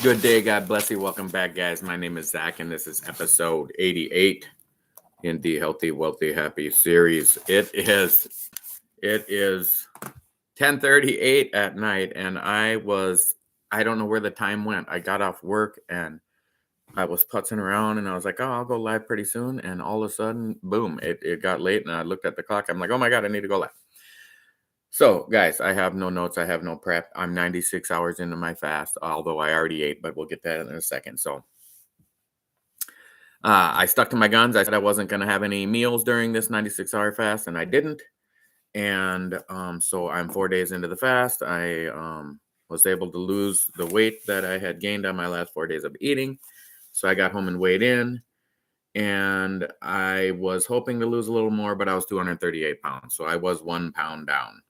Good day. God bless you. Welcome back, guys. My name is Zach, and this is episode 88 in the Healthy, Wealthy, Happy series. It is 10:38 at night, and I don't know where the time went. I got off work and I was putzing around, and I was like, oh, I'll go live pretty soon. And all of a sudden, boom, it got late, and I looked at the clock. I'm like, oh my God, I need to go live. So, guys, I have no notes. I have no prep. I'm 96 hours into my fast, although I already ate, but we'll get that in a second. So, I stuck to my guns. I said I wasn't going to have any meals during this 96-hour fast, and I didn't. And so I'm 4 days into the fast. I was able to lose the weight that I had gained on my last 4 days of eating. So I got home and weighed in, and I was hoping to lose a little more, but I was 238 pounds. So I was 1 pound down.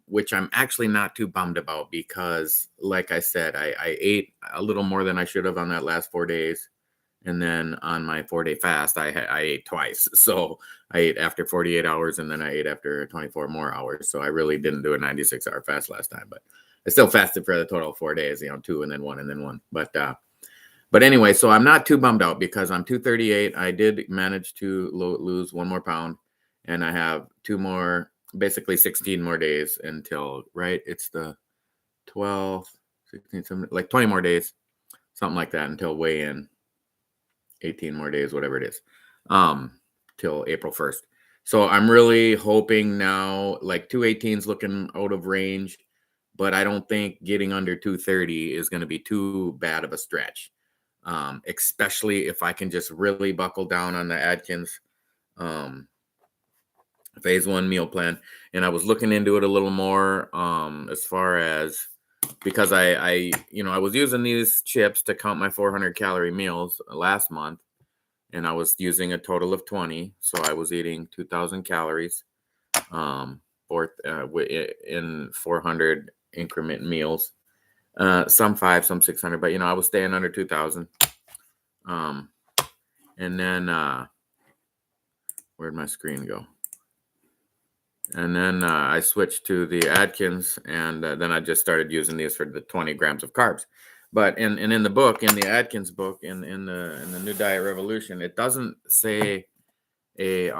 Which I'm actually not too bummed about because, like I said, I ate a little more than I should have on that last 4 days. And then on my 4-day fast, I ate twice. So I ate after 48 hours and then I ate after 24 more hours. So I really didn't do a 96-hour fast last time, but I still fasted for the total of 4 days, 2 and then 1 and then 1. But anyway, so I'm not too bummed out because I'm 238. I did manage to lose 1 more pound, and I have 2 more, basically 16 more days until, right? It's the 12th, 16, 17, like 20 more days, something like that until weigh in. 18 more days, whatever it is, till April 1st. So I'm really hoping now, like 218 is looking out of range, but I don't think getting under 230 is going to be too bad of a stretch. Especially if I can just really buckle down on the Atkins phase 1 meal plan. And I was looking into it a little more as far as, because I was using these chips to count my 400 calorie meals last month, and I was using a total of 20. So I was eating 2,000 calories in 400 increment meals, some 5, some 600, but I was staying under 2,000. And then where'd my screen go? And then I switched to the Atkins, and then I just started using these for the 20 grams of carbs. But in the book, in the Atkins book, in the New Diet Revolution, it doesn't say a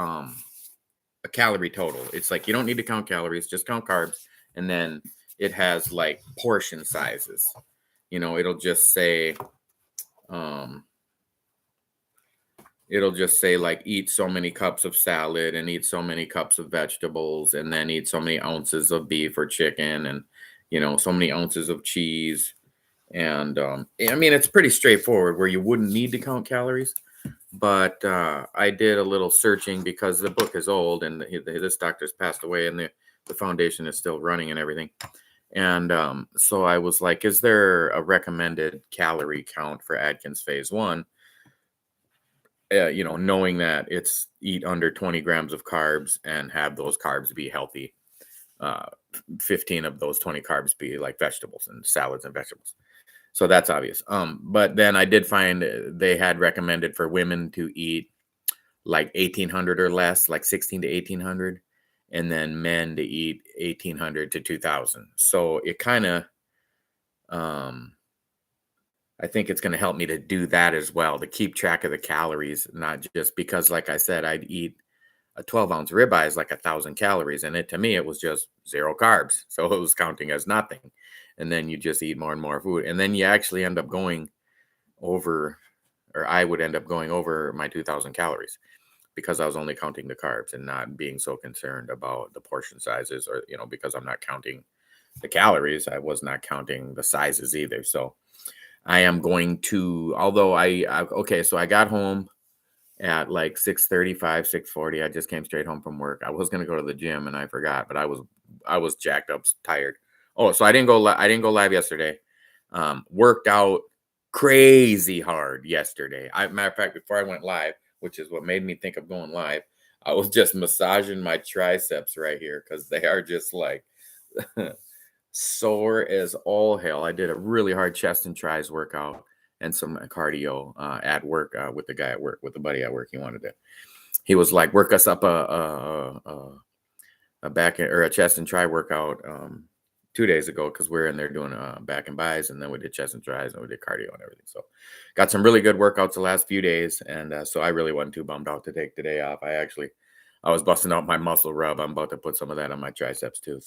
calorie total. It's like you don't need to count calories, just count carbs. And then it has like portion sizes. It'll just say like eat so many cups of salad and eat so many cups of vegetables and then eat so many ounces of beef or chicken and so many ounces of cheese. And I mean, it's pretty straightforward where you wouldn't need to count calories. But I did a little searching because the book is old and this doctor's passed away and the foundation is still running and everything. And so I was like, is there a recommended calorie count for Atkins phase 1? Knowing that it's eat under 20 grams of carbs and have those carbs be healthy. 15 of those 20 carbs be like vegetables and salads and vegetables. So that's obvious. But then I did find they had recommended for women to eat like 1,800 or less, like 16 to 1,800, and then men to eat 1,800 to 2,000. So it kind of, I think it's going to help me to do that as well, to keep track of the calories, not just because, like I said, I'd eat a 12-ounce ribeye is like 1,000 calories. And to me, it was just 0 carbs. So it was counting as nothing. And then you just eat more and more food. And then you actually end up going over, or I would end up going over my 2,000 calories because I was only counting the carbs and not being so concerned about the portion sizes or, because I'm not counting the calories, I was not counting the sizes either. So I am going to, although so I got home at like 6:35, 6:40. I just came straight home from work. I was going to go to the gym and I forgot, but I was jacked up, tired. Oh, so I didn't go live yesterday. Worked out crazy hard yesterday. Matter of fact, before I went live, which is what made me think of going live, I was just massaging my triceps right here because they are just like sore as all hell. I did a really hard chest and tris workout and some cardio at work with the guy at work, with the buddy at work. He was like, work us up a back or a chest and tri workout 2 days ago because we're in there doing back and buys, and then we did chest and tries, and we did cardio and everything. So got some really good workouts the last few days, and so I really wasn't too bummed out to take the day off. I was busting out my muscle rub. I'm about to put some of that on my triceps too.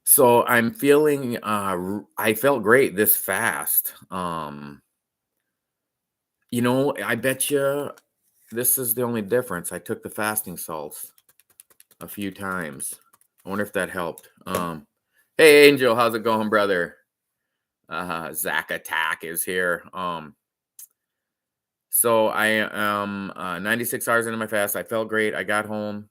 So I'm feeling I felt great this fast. I bet you this is the only difference. I took the fasting salts a few times. I wonder if that helped. Hey Angel, how's it going, brother? Zach Attack is here. So I am 96 hours into my fast. I felt great. I got home.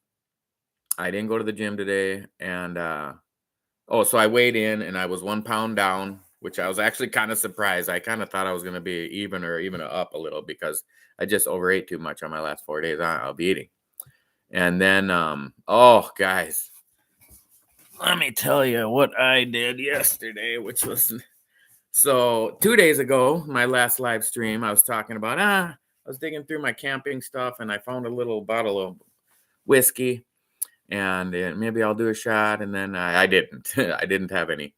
I didn't go to the gym today, and so I weighed in, and I was 1 pound down, which I was actually kind of surprised. I kind of thought I was going to be even or even up a little because I just overate too much on my last 4 days of eating. And then, guys, let me tell you what I did yesterday, which was so 2 days ago, my last live stream, I was talking about, I was digging through my camping stuff and I found a little bottle of whiskey and maybe I'll do a shot. And then I didn't, I didn't have any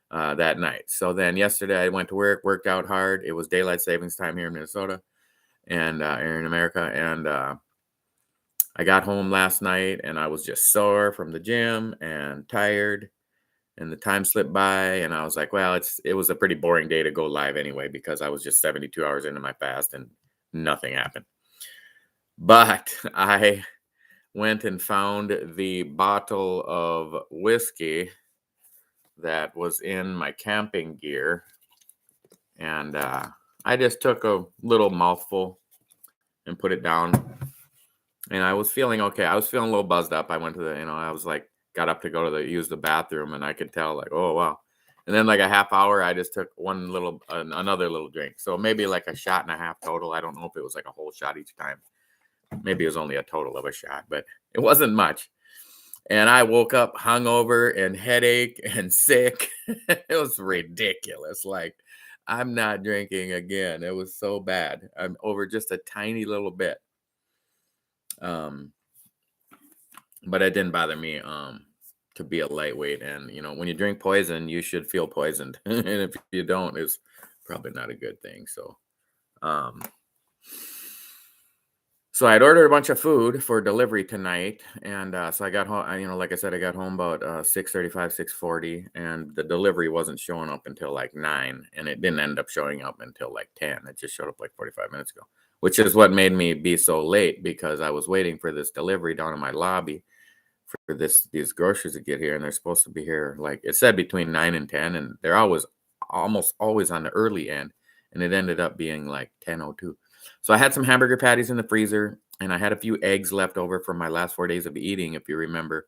that night. So then yesterday I went to work, worked out hard. It was daylight savings time here in Minnesota and here in America. And I got home last night and I was just sore from the gym and tired. And the time slipped by, and I was like, well, it was a pretty boring day to go live anyway, because I was just 72 hours into my fast and nothing happened. But I went and found the bottle of whiskey that was in my camping gear. And I just took a little mouthful and put it down. And I was feeling okay. I was feeling a little buzzed up. I went to I was like, got up to go to use the bathroom, and I could tell like, oh wow. And then like a half hour, I just took another little drink. So maybe like a shot and a half total. I don't know if it was like a whole shot each time. Maybe it was only a total of a shot, but it wasn't much. And I woke up hungover and headache and sick. It was ridiculous. Like, I'm not drinking again. It was so bad. I'm over just a tiny little bit. But it didn't bother me to be a lightweight. And when you drink poison, you should feel poisoned. And if you don't, it's probably not a good thing. So I'd ordered a bunch of food for delivery tonight, and so I got home. Like I said, I got home about 6:35, 6:40, and the delivery wasn't showing up until like 9, and it didn't end up showing up until like 10. It just showed up like 45 minutes ago, which is what made me be so late, because I was waiting for this delivery down in my lobby for these groceries to get here, and they're supposed to be here, like it said, between 9 and 10, and they're almost always on the early end, and it ended up being like 10:02. So I had some hamburger patties in the freezer, and I had a few eggs left over from my last 4 days of eating. If you remember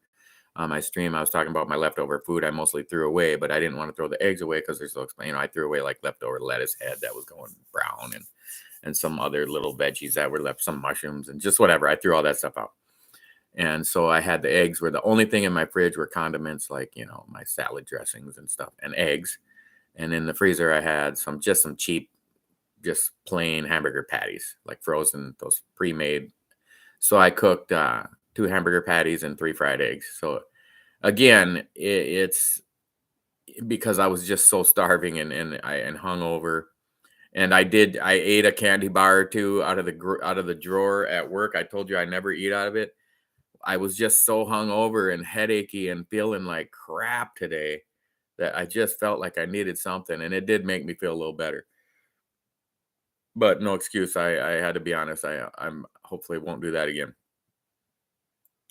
on my stream, I was talking about my leftover food I mostly threw away, but I didn't want to throw the eggs away because they're so expensive. I threw away like leftover lettuce head that was going brown, and some other little veggies that were left, some mushrooms and just whatever. I threw all that stuff out. And so I had the eggs were the only thing in my fridge were condiments, like, my salad dressings and stuff, and eggs. And in the freezer, I had some cheap, just plain hamburger patties, like frozen, those pre-made. So I cooked 2 hamburger patties and 3 fried eggs. So again, it's because I was just so starving and hungover. And I ate a candy bar or two out of the drawer at work. I told you I never eat out of it. I was just so hungover and headachy and feeling like crap today that I just felt like I needed something, and it did make me feel a little better. But no excuse. I had to be honest. I'm hopefully won't do that again.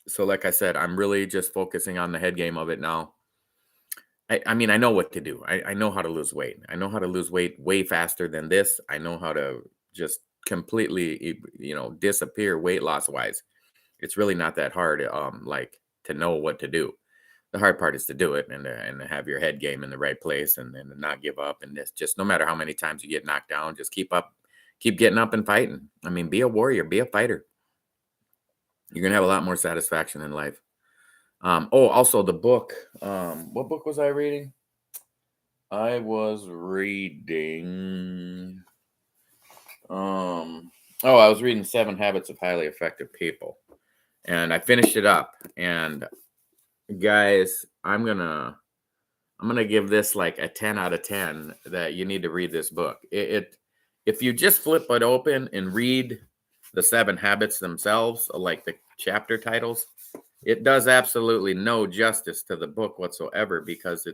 So like I said, I'm really just focusing on the head game of it now. I mean, I know what to do. I know how to lose weight. I know how to lose weight way faster than this. I know how to just completely, disappear weight loss wise. It's really not that hard, like to know what to do. The hard part is to do it and have your head game in the right place and not give up. And this just no matter how many times you get knocked down, just keep getting up and fighting. I mean, be a warrior, be a fighter. You're gonna have a lot more satisfaction in life. Also the book. What book was I reading? I was reading. I was reading 7 Habits of Highly Effective People, and I finished it up, and guys, I'm gonna give this like a 10 out of 10 that you need to read this book. It if you just flip it open and read the seven habits themselves, like the chapter titles, it does absolutely no justice to the book whatsoever because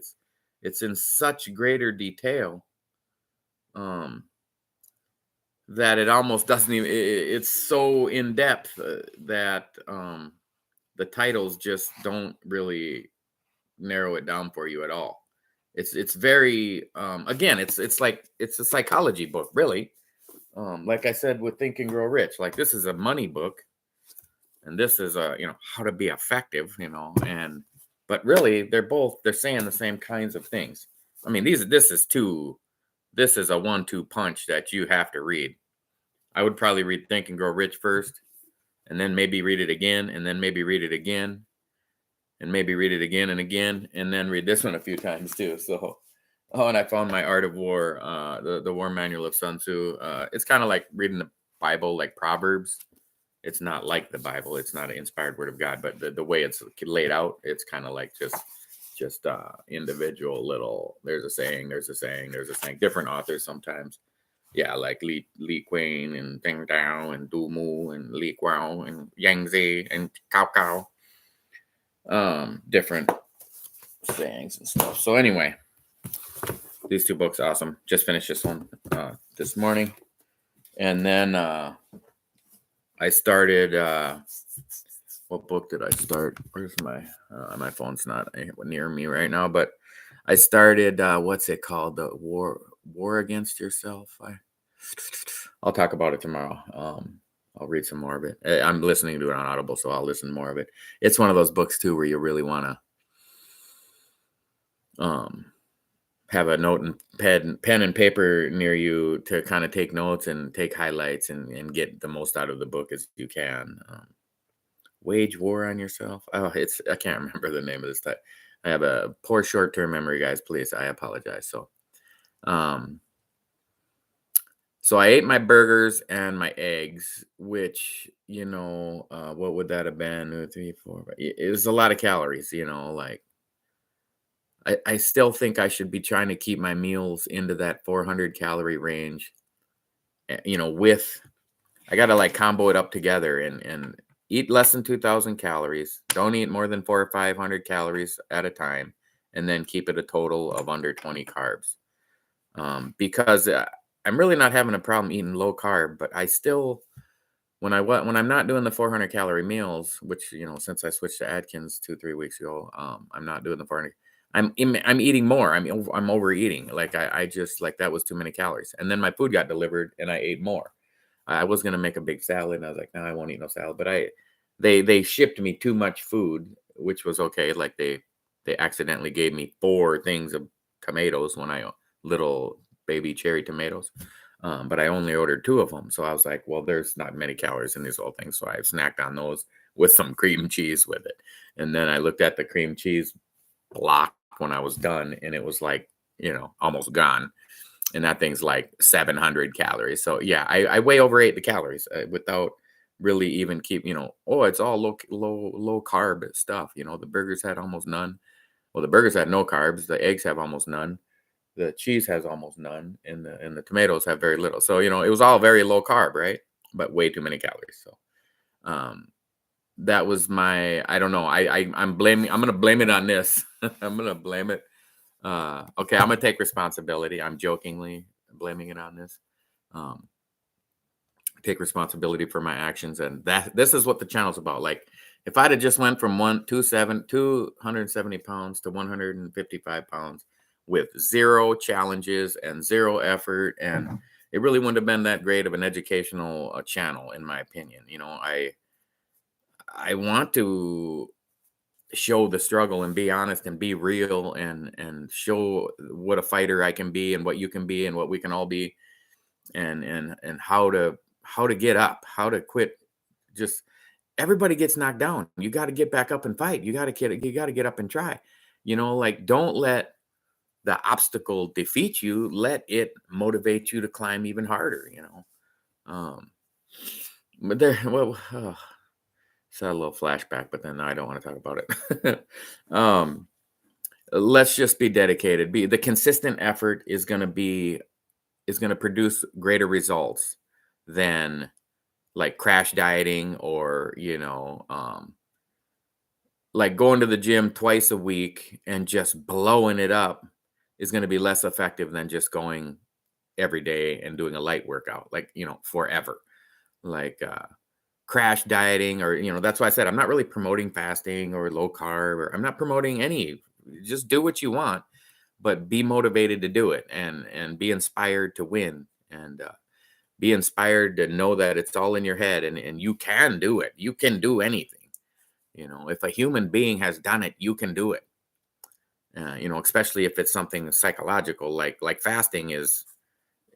it's in such greater detail um that it almost doesn't even it's so in depth that the titles just don't really narrow it down for you at all. It's very again, it's like it's a psychology book, really. Like I said with Think and Grow Rich, like this is a money book, and this is a how to be effective, and but really they're saying the same kinds of things. I mean, this is a 1-2 punch that you have to read. I would probably read Think and Grow Rich first, and then maybe read it again, and then maybe read it again, and maybe read it again and again, and then read this one a few times too. So, oh, and I found my Art of War, the War Manual of Sun Tzu. It's kind of like reading the Bible, like Proverbs. It's not like the Bible. It's not an inspired word of God, but the way it's laid out, it's kind of like just individual little. There's a saying. There's a saying. There's a saying. Different authors sometimes. Yeah, like Li Quang and Deng Dao and Du Mu and Li Guao and Yang Zi and Cao Cao. Different sayings and stuff. So anyway, these two books, awesome. Just finished this one this morning, and then I started. What book did I start? Where's my phone's not near me right now, but I started. What's it called? The War Against Yourself. I'll talk about it tomorrow. I'll read some more of it. I'm listening to it on Audible, so I'll listen more of it. It's one of those books too where you really want to have a note and pen and paper near you to kind of take notes and take highlights and get the most out of the book as you can. Wage war on yourself. Oh, I can't remember the name of this type. I have a poor short-term memory, guys. Please, I apologize. Um, so I ate my burgers and my eggs, which what would that have been? 3, 4. It was a lot of calories. Like I still think I should be trying to keep my meals into that 400 calorie range. With I gotta like combo it up together and eat less than 2,000 calories. Don't eat more than 400 or 500 calories at a time, and then keep it a total of under 20 carbs. Because I'm really not having a problem eating low carb, but I still when I'm not doing the 400 calorie meals, which since I switched to Atkins 2-3 weeks ago, I'm not doing the 400. I'm eating more. I'm overeating. Like I just like that was too many calories. And then my food got delivered, and I ate more. I was gonna make a big salad, and I was like, no, I won't eat no salad. But they shipped me too much food, which was okay. Like they accidentally gave me 4 things of tomatoes when I little baby cherry tomatoes. But I only ordered 2 of them. So I was like, well, there's not many calories in these whole things. So I snacked on those with some cream cheese with it. And then I looked at the cream cheese block when I was done, and it was like, almost gone. And that thing's like 700 calories. So yeah, I way overate the calories without really even it's all low carb stuff. The burgers had almost none. Well, the burgers had no carbs. The eggs have almost none. The cheese has almost none, and the tomatoes have very little. So it was all very low carb, right? But way too many calories. So that was my I don't know. I'm gonna blame it on this. I'm gonna blame it. Okay, I'm gonna take responsibility. I'm jokingly blaming it on this. Um, take responsibility for my actions, and this is what the channel's about. Like if I'd have just went from 270 pounds to 155 pounds with 0 challenges and 0 effort, and it really wouldn't have been that great of an educational channel, in my opinion. I want to show the struggle and be honest and be real and show what a fighter I can be and what you can be and what we can all be, and how to get up, how to quit. Just everybody gets knocked down. You got to get back up and fight. You got to get up and try. Like don't let the obstacle defeat you. Let it motivate you to climb even harder. But there, well, So I had a little flashback, but then I don't want to talk about it. um, let's just be dedicated. Be the consistent effort is going to produce greater results than like crash dieting or like going to the gym twice a week and just blowing it up is going to be less effective than just going every day and doing a light workout like forever. Like crash dieting, or that's why I said I'm not really promoting fasting or low carb, or I'm not promoting any. Just do what you want, but be motivated to do it, and be inspired to win, and be inspired to know that it's all in your head, and you can do it. You can do anything. If a human being has done it, you can do it. Especially if it's something psychological, like fasting is.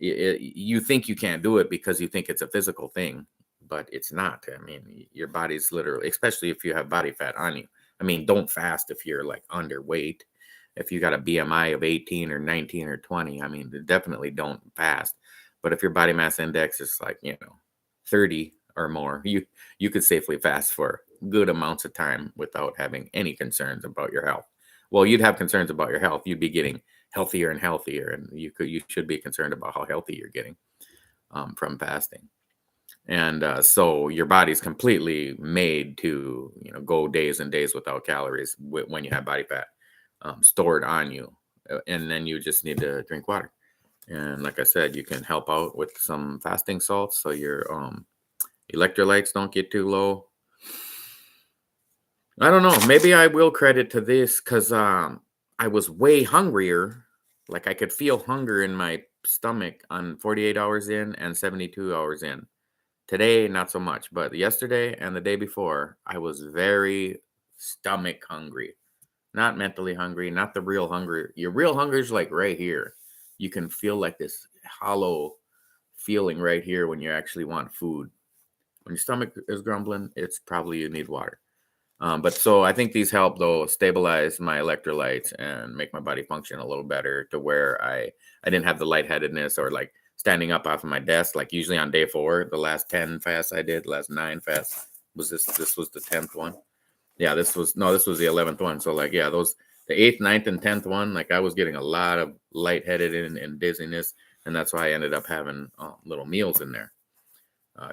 You think you can't do it because you think it's a physical thing, but it's not. I mean, your body's literally, especially if you have body fat on you. I mean, don't fast if you're like underweight. If you got a BMI of 18 or 19 or 20, I mean, definitely don't fast. But if your body mass index is like, 30 or more, you could safely fast for good amounts of time without having any concerns about your health. Well, you'd have concerns about your health. You'd be getting healthier and healthier, and you should be concerned about how healthy you're getting from fasting. And so your body's completely made to go days and days without calories when you have body fat stored on you, and then you just need to drink water. And like I said, you can help out with some fasting salts so your electrolytes don't get too low. I don't know. Maybe I will credit to this because I was way hungrier. Like I could feel hunger in my stomach on 48 hours in and 72 hours in. Today, not so much, but yesterday and the day before, I was very stomach hungry. Not mentally hungry, not the real hunger. Your real hunger is like right here. You can feel like this hollow feeling right here when you actually want food. When your stomach is grumbling, it's probably you need water. But so I think these help though stabilize my electrolytes and make my body function a little better to where I didn't have the lightheadedness or like standing up off of my desk like usually on day 4. The last 10 fasts I did, the last 9 fasts was this was the 10th one. Yeah, this was the 11th one. So like yeah, those the 8th, 9th, and 10th one, like I was getting a lot of lightheaded and dizziness, and that's why I ended up having little meals in there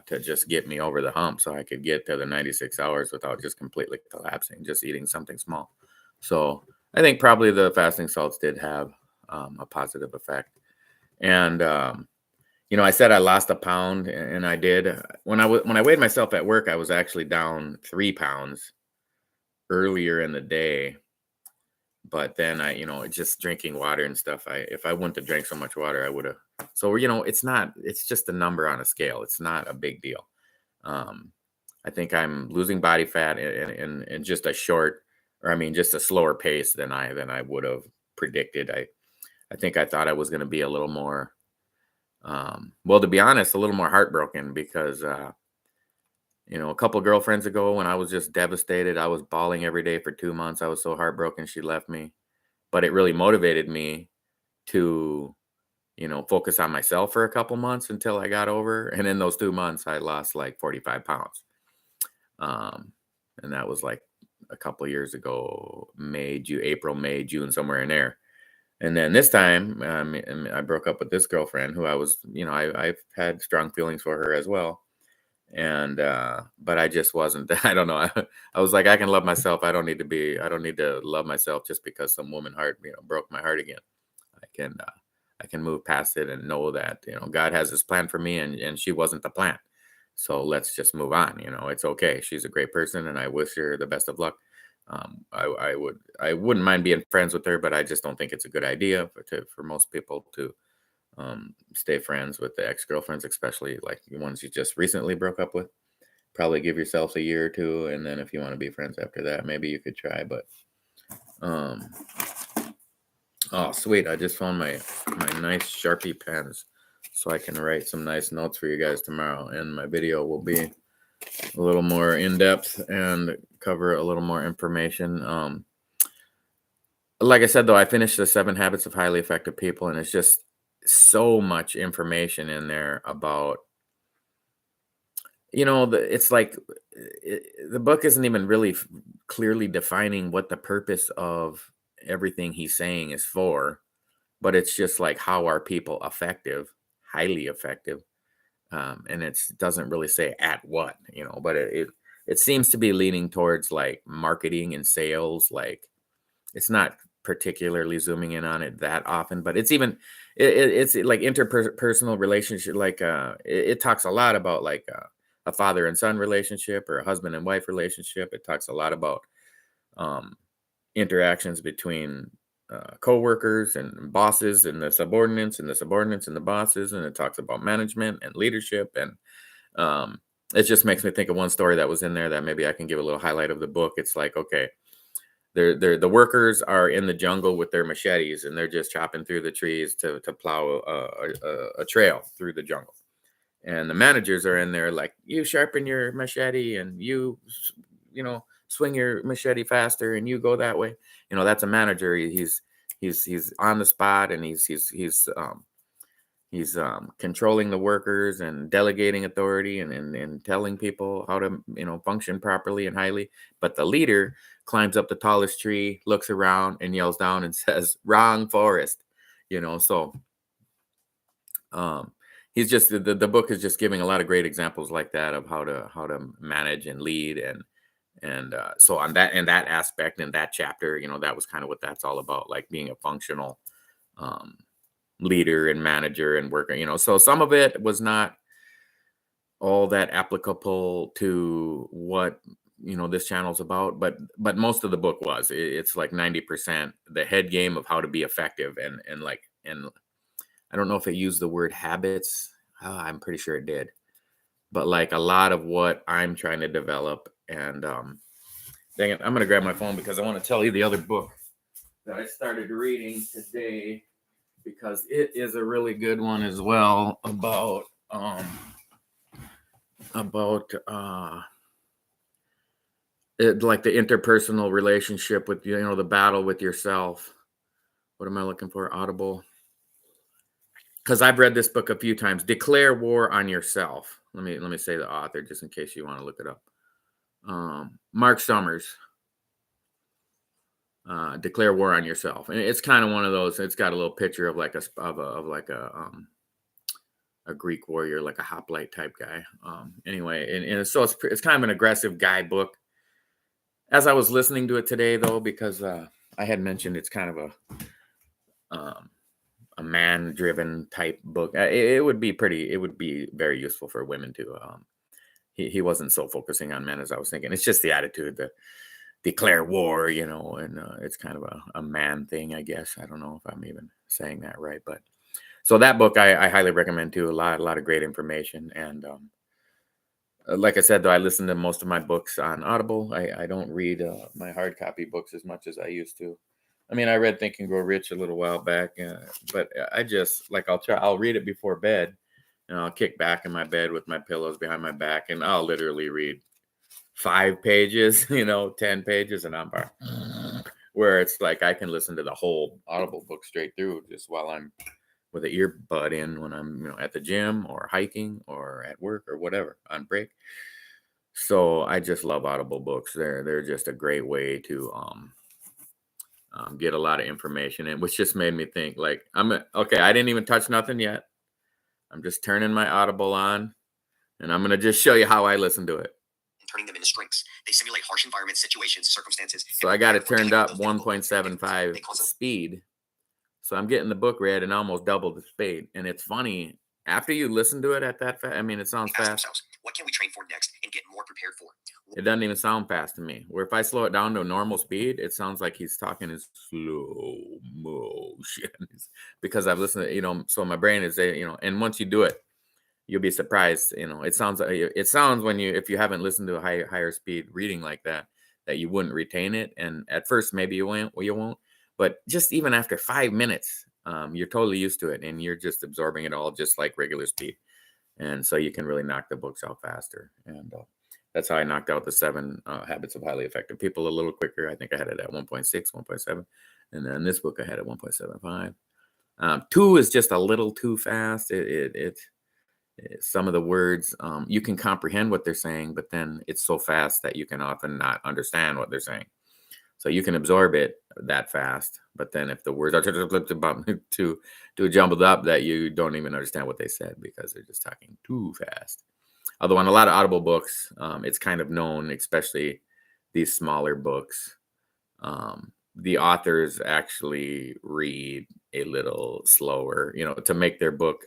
to just get me over the hump so I could get to the 96 hours without just completely collapsing, just eating something small. So I think probably the fasting salts did have a positive effect. And, I said I lost a pound, and I did. When I weighed myself at work, I was actually down 3 pounds earlier in the day. But then just drinking water and stuff, if I wouldn't have drank so much water, I would have. So, it's just a number on a scale. It's not a big deal. Um, I think I'm losing body fat in just a short, or I mean, just a slower pace than I would have predicted. I think I thought I was going to be a little more, well, to be honest, a little more heartbroken because, a couple girlfriends ago when I was just devastated, I was bawling every day for 2 months. I was so heartbroken she left me, but it really motivated me to, focus on myself for a couple months until I got over. And in those 2 months, I lost like 45 pounds. Um, and that was like a couple years ago, April, May, June, somewhere in there. And then this time, I broke up with this girlfriend who I was, I've had strong feelings for her as well. And, but I just wasn't, I don't know. I was like, I can love myself. I don't need to love myself just because some woman heart, broke my heart again. I can move past it and know that, God has his plan for me, and she wasn't the plan. So let's just move on. It's okay. She's a great person and I wish her the best of luck. I wouldn't mind being friends with her, but I just don't think it's a good idea for most people to stay friends with the ex-girlfriends, especially like the ones you just recently broke up with. Probably give yourself a year or two, and then if you want to be friends after that, maybe you could try. But um oh sweet, I just found my nice Sharpie pens so I can write some nice notes for you guys tomorrow, and my video will be a little more in-depth and cover a little more information. Like I said, though, I finished the 7 Habits of Highly Effective People, and it's just so much information in there about it's like the book isn't even really clearly defining what the purpose of everything he's saying is for, but it's just like, how are people effective, highly effective, and it doesn't really say at what, but it seems to be leaning towards like marketing and sales. Like, it's not particularly zooming in on it that often, but it's like interpersonal relationship. Like, it talks a lot about like a father and son relationship or a husband and wife relationship. It talks a lot about um, interactions between co-workers and bosses and the subordinates and the subordinates and the bosses, and it talks about management and leadership. And it just makes me think of one story that was in there that maybe I can give a little highlight of the book. It's like, okay, the workers are in the jungle with their machetes, and they're just chopping through the trees to plow a trail through the jungle. And the managers are in there like, you sharpen your machete, and swing your machete faster, and you go that way. That's a manager. He's on the spot, and he's controlling the workers and delegating authority, and telling people how to function properly and highly. But the leader climbs up the tallest tree, looks around, and yells down and says, wrong forest. So he's just the book is just giving a lot of great examples like that of how to manage and lead. And so on that, in that aspect, in that chapter, that was kind of what that's all about, like being a functional um leader and manager and worker. So some of it was not all that applicable to what this channel's about, but most of the book was. It's like 90% the head game of how to be effective. And I don't know if it used the word habits. I'm pretty sure it did, but like a lot of what I'm trying to develop. And dang it, I'm gonna grab my phone because I want to tell you the other book that I started reading today, because it is a really good one as well, about like the interpersonal relationship with the battle with yourself. What am I looking for? Audible. Because I've read this book a few times. Declare War on Yourself. Let me say the author just in case you want to look it up. Mark Summers. Declare War on Yourself, and it's kind of one of those. It's got a little picture of like a Greek warrior, like a hoplite type guy. Anyway, and so it's kind of an aggressive guy book. As I was listening to it today, though, because I had mentioned it's kind of a man-driven type book. It would be very useful for women too. He wasn't so focusing on men as I was thinking. It's just the attitude, the declare war, and it's kind of a man thing, I guess. I don't know if I'm even saying that right, but so that book I highly recommend too. A lot of great information. And like I said, though, I listen to most of my books on Audible. I don't read my hard copy books as much as I used to. I mean, I read Think and Grow Rich a little while back, but I just like I'll read it before bed, and I'll kick back in my bed with my pillows behind my back, and I'll literally read 5 pages, 10 pages, and I'm where it's like I can listen to the whole Audible book straight through just while I'm with an earbud in, when I'm at the gym or hiking or at work or whatever on break. So I just love Audible books. They're just a great way to get a lot of information in, which just made me think like okay. I didn't even touch nothing yet. I'm just turning my Audible on, and I'm gonna just show you how I listen to it. Turning them into strengths. They simulate harsh environments, situations, circumstances. So I got it turned up 1.75 speed. So I'm getting the book read and almost double the speed. And it's funny, after you listen to it at that fast, I mean, it sounds fast. What can we train for next and get more prepared for? It doesn't even sound fast to me. Where if I slow it down to a normal speed, it sounds like he's talking in slow motion. Because I've listened to, so my brain is, and once you do it, you'll be surprised. It sounds when if you haven't listened to a higher speed reading like that you wouldn't retain it. And at first, maybe you won't. But just even after 5 minutes, you're totally used to it, and you're just absorbing it all just like regular speed. And so you can really knock the books out faster. And that's how I knocked out the 7 Habits of Highly Effective People a little quicker. I think I had it at 1.6, 1.7. And then this book I had at 1.75. 2 is just a little too fast. Some of the words, you can comprehend what they're saying, but then it's so fast that you can often not understand what they're saying. So you can absorb it that fast, but then if the words are too jumbled up, that you don't even understand what they said because they're just talking too fast. Although on a lot of Audible books, it's kind of known, especially these smaller books, the authors actually read a little slower, to make their book,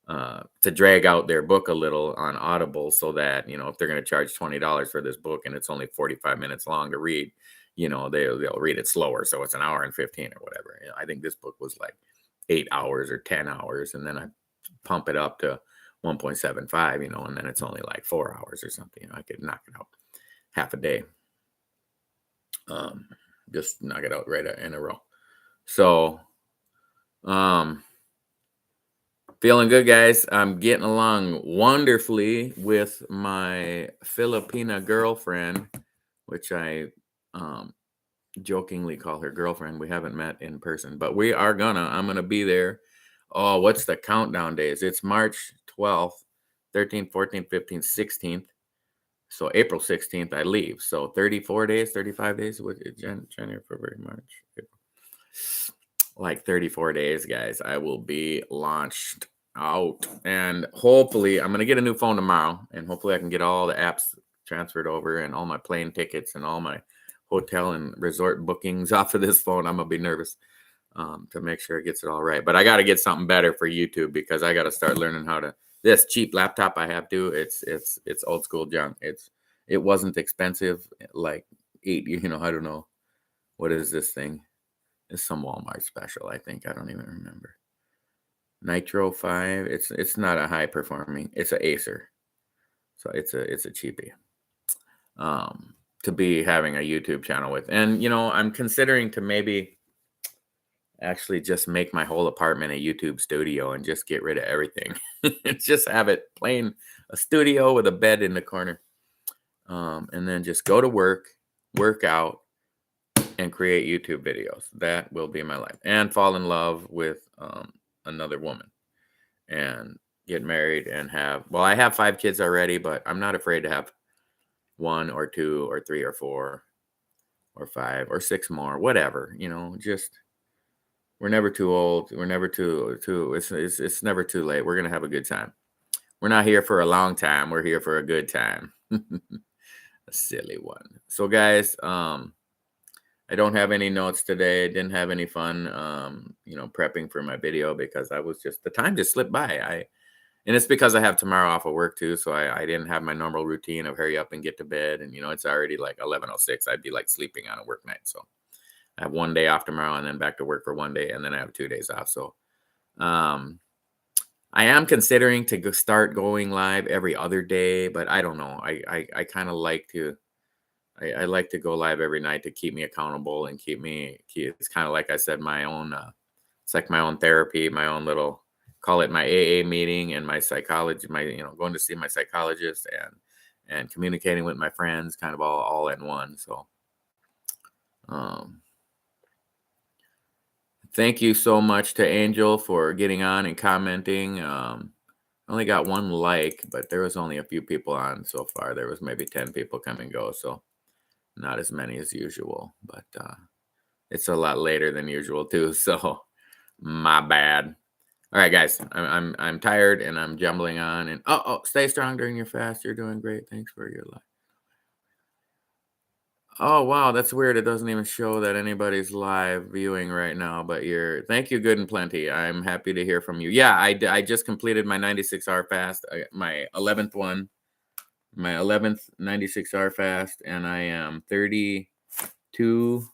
to drag out their book a little on Audible, so that, if they're going to charge $20 for this book and it's only 45 minutes long to read, they'll read it slower. So it's an hour and 15 or whatever. I think this book was like 8 hours or 10 hours. And then I pump it up to 1.75, and then it's only like 4 hours or something. I could knock it out half a day. Just knock it out right in a row. So, feeling good, guys. I'm getting along wonderfully with my Filipina girlfriend, which I jokingly call her girlfriend. We haven't met in person, but I'm gonna be there. Oh, what's the countdown days? It's March 12th, 13th, 14th, 15th, 16th. So April 16th, I leave. So 34 days, 35 days, January, February, March, April. Like 34 days, guys. I will be launched out. And hopefully, I'm going to get a new phone tomorrow. And hopefully, I can get all the apps transferred over and all my plane tickets and all my hotel and resort bookings off of this phone. I'm going to be nervous to make sure it gets it all right. But I got to get something better for YouTube, because I got to start learning how to. This cheap laptop I have too, it's old school junk. It wasn't expensive, like I don't know. What is this thing? It's some Walmart special, I think. I don't even remember. Nitro 5. It's not a high performing. It's an Acer. So it's a cheapie. To be having a YouTube channel with. And I'm considering to maybe actually just make my whole apartment a YouTube studio and just get rid of everything. Just have it plain a studio with a bed in the corner. And then just go to work out, and create YouTube videos. That will be my life. And fall in love with another woman and get married and I have 5 kids already, but I'm not afraid to have 1 or 2 or 3 or 4 or 5 or 6 more, whatever, just we're never too old. We're never too it's never too late. We're going to have a good time. We're not here for a long time. We're here for a good time. A silly one. So guys, I don't have any notes today. I didn't have any fun, prepping for my video, because the time just slipped by. And it's because I have tomorrow off of work too. So I didn't have my normal routine of hurry up and get to bed. And, it's already like 11:06. I'd be like sleeping on a work night. So I have 1 day off tomorrow and then back to work for 1 day. And then I have 2 days off. So, I am considering to start going live every other day, but I don't know. I kind of like to, I like to go live every night to keep me accountable and it's kind of like I said, my own, it's like my own therapy, my own little, call it my AA meeting, and my psychology, going to see my psychologist and communicating with my friends, kind of all in one. So, thank you so much to Angel for getting on and commenting. I only got 1 like, but there was only a few people on so far. There was maybe 10 people come and go. So not as many as usual, but it's a lot later than usual too. So my bad. All right, guys, I'm tired and I'm jumbling on. And stay strong during your fast. You're doing great. Thanks for your life. Oh wow, that's weird. It doesn't even show that anybody's live viewing right now. But thank you, good and plenty. I'm happy to hear from you. Yeah, I just completed my 96-hour fast, my 11th one. My 11th 96-hour fast, and I am 32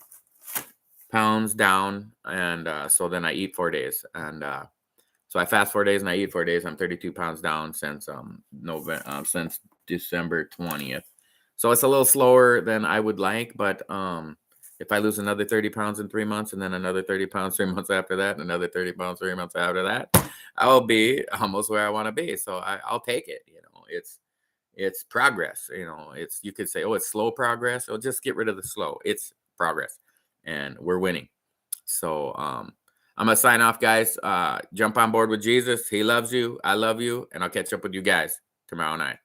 pounds down. And so then I eat 4 days, and so I fast 4 days and I eat 4 days. I'm 32 pounds down since since December 20th. So it's a little slower than I would like, but if I lose another 30 pounds in 3 months, and then another 30 pounds 3 months after that, and another 30 pounds 3 months after that, I'll be almost where I want to be. So I'll take it. It's progress. You could say, oh, it's slow progress. Just get rid of the slow. It's progress, and we're winning. So I'm gonna sign off, guys. Jump on board with Jesus. He loves you. I love you, and I'll catch up with you guys tomorrow night.